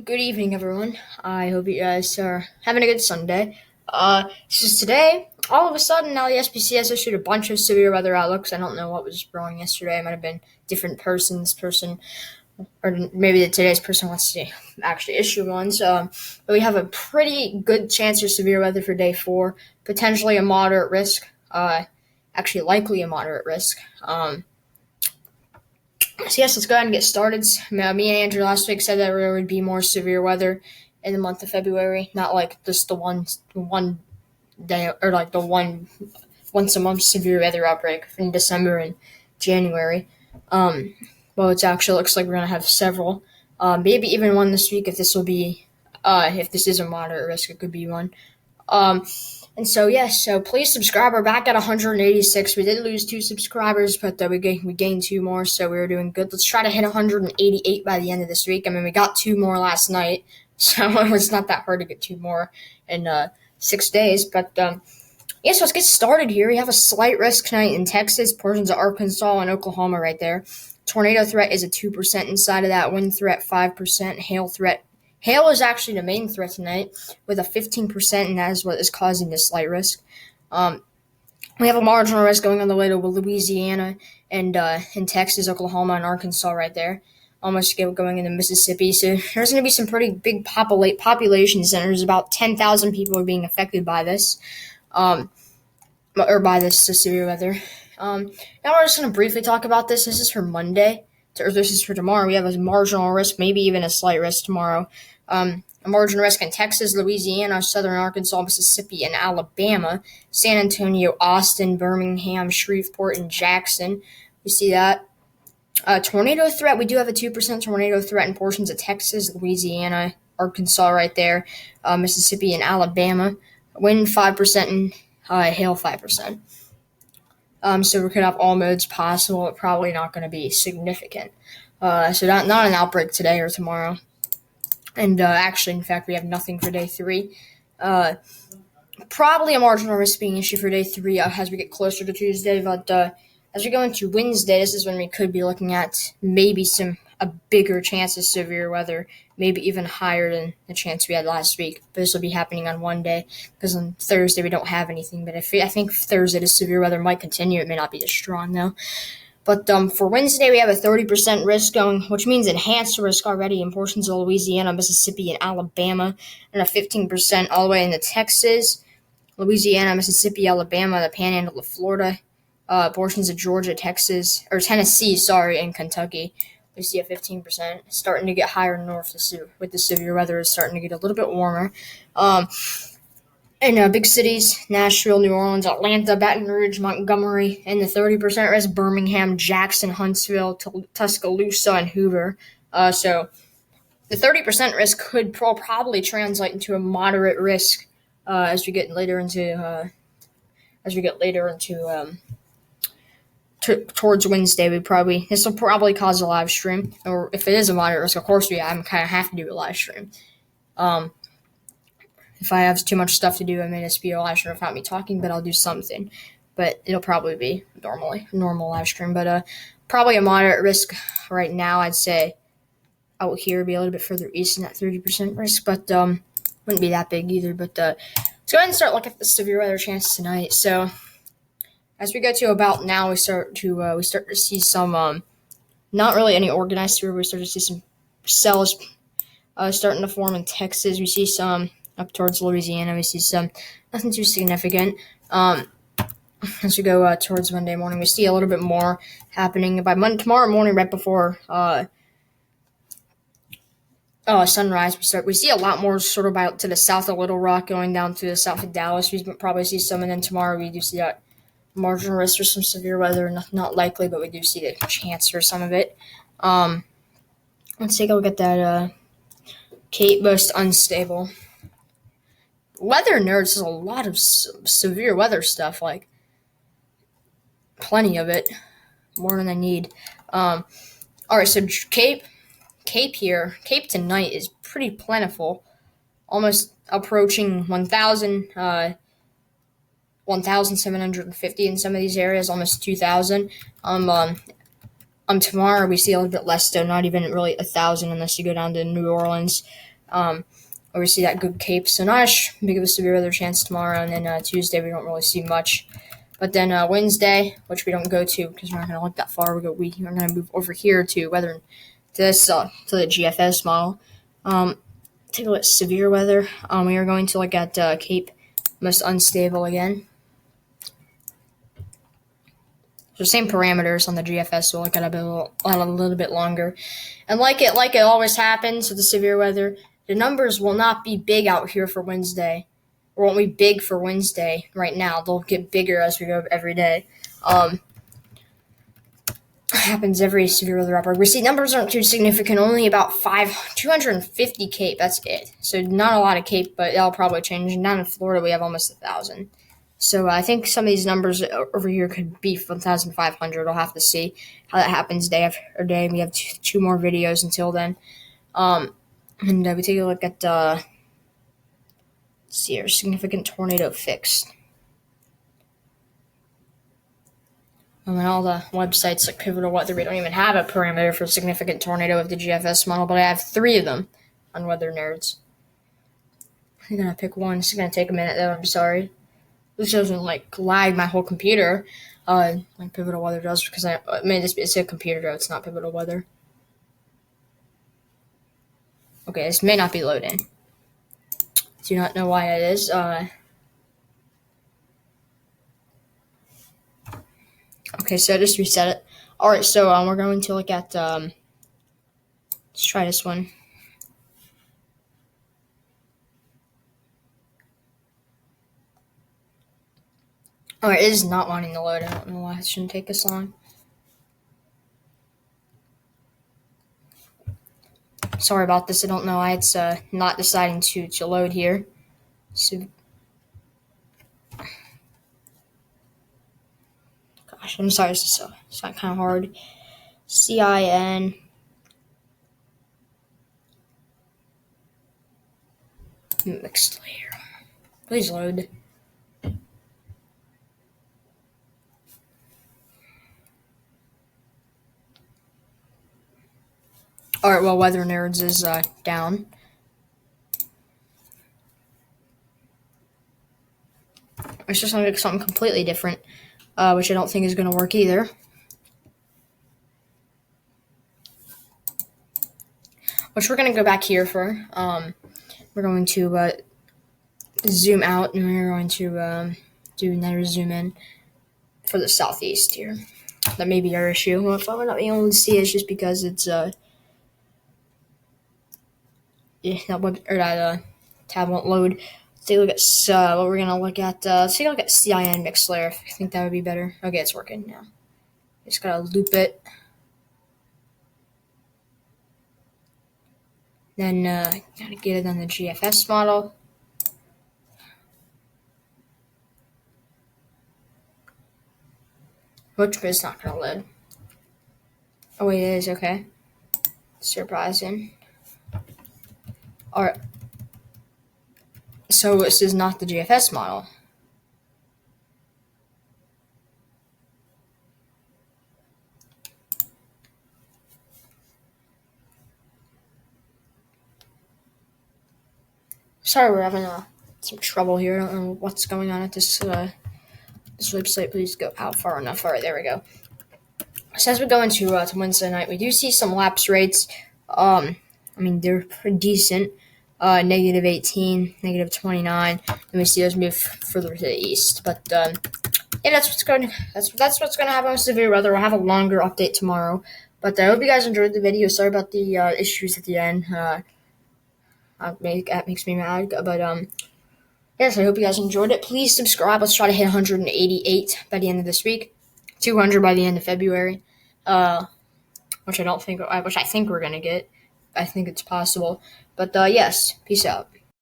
Good evening, everyone. I hope you guys are having a good Sunday. Just today, all of a sudden, now the SPC has issued a bunch of severe weather outlooks. I don't know what was wrong yesterday. It might have been different person, or maybe today's person wants to actually issue ones. But we have a pretty good chance of severe weather for day 4, potentially a moderate risk. Actually, likely a moderate risk. So yes, let's go ahead and get started. Me and Andrew last week said that there would be more severe weather in the month of February, not like just the one day or like the one once a month severe weather outbreak in December and January. Um, well, it actually looks like we're gonna have several, maybe even one this week if this is a moderate risk, it could be one. Um, and so yes, so please subscribe. We're back at 186. We did lose 2 subscribers, but we gained 2 more, so we were doing good. Let's try to hit 188 by the end of this week. I mean, we got 2 more last night, so it's not that hard to get 2 more in 6 days. But yes, let's get started here. We have a slight risk tonight in Texas, portions of Arkansas and Oklahoma right there. Tornado threat is a 2% inside of that. Wind threat 5%. Hail threat. Hail is actually the main threat tonight with a 15%, and that is what is causing this slight risk. Um, we have a marginal risk going on the way to Louisiana and in Texas, Oklahoma, and Arkansas right there. Almost going into Mississippi. So there's going to be some pretty big population centers. About 10,000 people are being affected by this. Or by this severe weather. Now we're just going to briefly talk about this. This is for Monday, or this is for tomorrow. We have a marginal risk, maybe even a slight risk tomorrow. A marginal risk in Texas, Louisiana, southern Arkansas, Mississippi, and Alabama, San Antonio, Austin, Birmingham, Shreveport, and Jackson. We see that. Tornado threat, we do have a 2% tornado threat in portions of Texas, Louisiana, Arkansas right there, Mississippi, and Alabama. Wind 5% and hail 5%. So we could have all modes possible, but probably not going to be significant. So not an outbreak today or tomorrow. And actually, in fact, we have nothing for day 3. Probably a marginal risk being issued for day 3 as we get closer to Tuesday, but as we go into Wednesday, this is when we could be looking at maybe a bigger chance of severe weather, maybe even higher than the chance we had last week. But this will be happening on one day because on Thursday we don't have anything. But I think Thursday the severe weather might continue. It may not be as strong though. But for Wednesday, we have a 30% risk going, which means enhanced risk already in portions of Louisiana, Mississippi, and Alabama, and a 15% all the way into Texas, Louisiana, Mississippi, Alabama, the Panhandle of Florida, portions of Georgia, Texas, or Tennessee, and Kentucky. We see a 15%, starting to get higher north with the severe weather. Is starting to get a little bit warmer. In big cities, Nashville, New Orleans, Atlanta, Baton Rouge, Montgomery, and the 30% risk, Birmingham, Jackson, Huntsville, Tuscaloosa, and Hoover. So the 30% risk could probably translate into a moderate risk as we get later into towards Wednesday. This will probably cause a live stream, or if it is a moderate risk, of course I'm kind of have to do a live stream. If I have too much stuff to do, I may just be a live stream without me talking, but I'll do something. But it'll probably be normal live stream. But probably a moderate risk right now. I'd say out here be a little bit further east in that 30% risk, but wouldn't be that big either. But let's go ahead and start looking at the severe weather chance tonight. So as we go to about now, we start to see some not really any organized severe. We start to see some cells starting to form in Texas. We see some up towards Louisiana. We see some nothing too significant. As we go towards Monday morning, we see a little bit more happening by tomorrow morning, right before sunrise. We see a lot more sort of out to the south of Little Rock, going down to the south of Dallas. We probably see some, and then tomorrow we do see that marginal risk for some severe weather. Not likely, but we do see the chance for some of it. Let's take a look at that. Cape most unstable. Weather nerds has a lot of severe weather stuff, like plenty of it, more than I need. All right, so Cape tonight is pretty plentiful, almost approaching 1,000, 1,750 in some of these areas, almost 2,000. Tomorrow we see a little bit less, though, not even really 1,000 unless you go down to New Orleans, or we see that good Cape. So not as big of a severe weather chance tomorrow, and then Tuesday we don't really see much. But then Wednesday, which we don't go to because we're not going to look that far, we're going to move over here to weather to the GFS model. Take a look at severe weather. We are going to look at Cape, most unstable again. So same parameters on the GFS, so we'll look at a little bit longer. And like it always happens with the severe weather, the numbers will not be big out here for Wednesday. Or won't be big for Wednesday right now. They'll get bigger as we go every day. Happens every severe weather report. We see numbers aren't too significant, only about 250 Cape, that's it. So not a lot of Cape, but that'll probably change. And down in Florida, we have almost 1,000. So I think some of these numbers over here could be 1,500. I'll have to see how that happens day after day. We have two more videos until then. And we take a look at, let's see here, significant tornado fixed. And all the websites like Pivotal Weather, we don't even have a parameter for significant tornado with the GFS model, but I have 3 of them on Weather Nerds. I'm going to pick one. It's going to take a minute, though. I'm sorry. This doesn't, lag my whole computer like Pivotal Weather does, because it's a computer, though. It's not Pivotal Weather. Okay, this may not be loading. Do not know why it is. Okay, so I just reset it. Alright, so we're going to look at, let's try this one. Alright, it is not wanting to load. I don't know why it shouldn't take this long. Sorry about this. I don't know why it's not deciding to load here. So, gosh, I'm sorry. It's not kind of hard. CIN. Mixed layer. Please load. Alright, well, Weather Nerds is down. It's just going to make something completely different, which I don't think is going to work either. Which we're going to go back here for. We're going to zoom out, and we're going to do another zoom in for the southeast here. That may be our issue. Well, if I'm not being able to see it, it's just because it's that tab won't load. Let's take a look at what we're gonna look at. Let's take a look at CIN mixed layer. I think that would be better. Okay, it's working now. Just gotta loop it. Then gotta get it on the GFS model. Which is not gonna load. Oh wait, it is, okay. Surprising. Alright. So this is not the GFS model. Sorry, we're having some trouble here. I don't know what's going on at this website. Please go out far enough. All right, there we go. So as we go into to Wednesday night, we do see some lapse rates. I mean, they're pretty decent. Negative 18, negative 29, and we see those move further to the east. But yeah, that's what's going to happen with severe weather. We'll have a longer update tomorrow. But I hope you guys enjoyed the video. Sorry about the issues at the end. That makes me mad. But yes, I hope you guys enjoyed it. Please subscribe. Let's try to hit 188 by the end of this week. 200 by the end of February. Which I think we're gonna get. I think it's possible. But yes, peace out.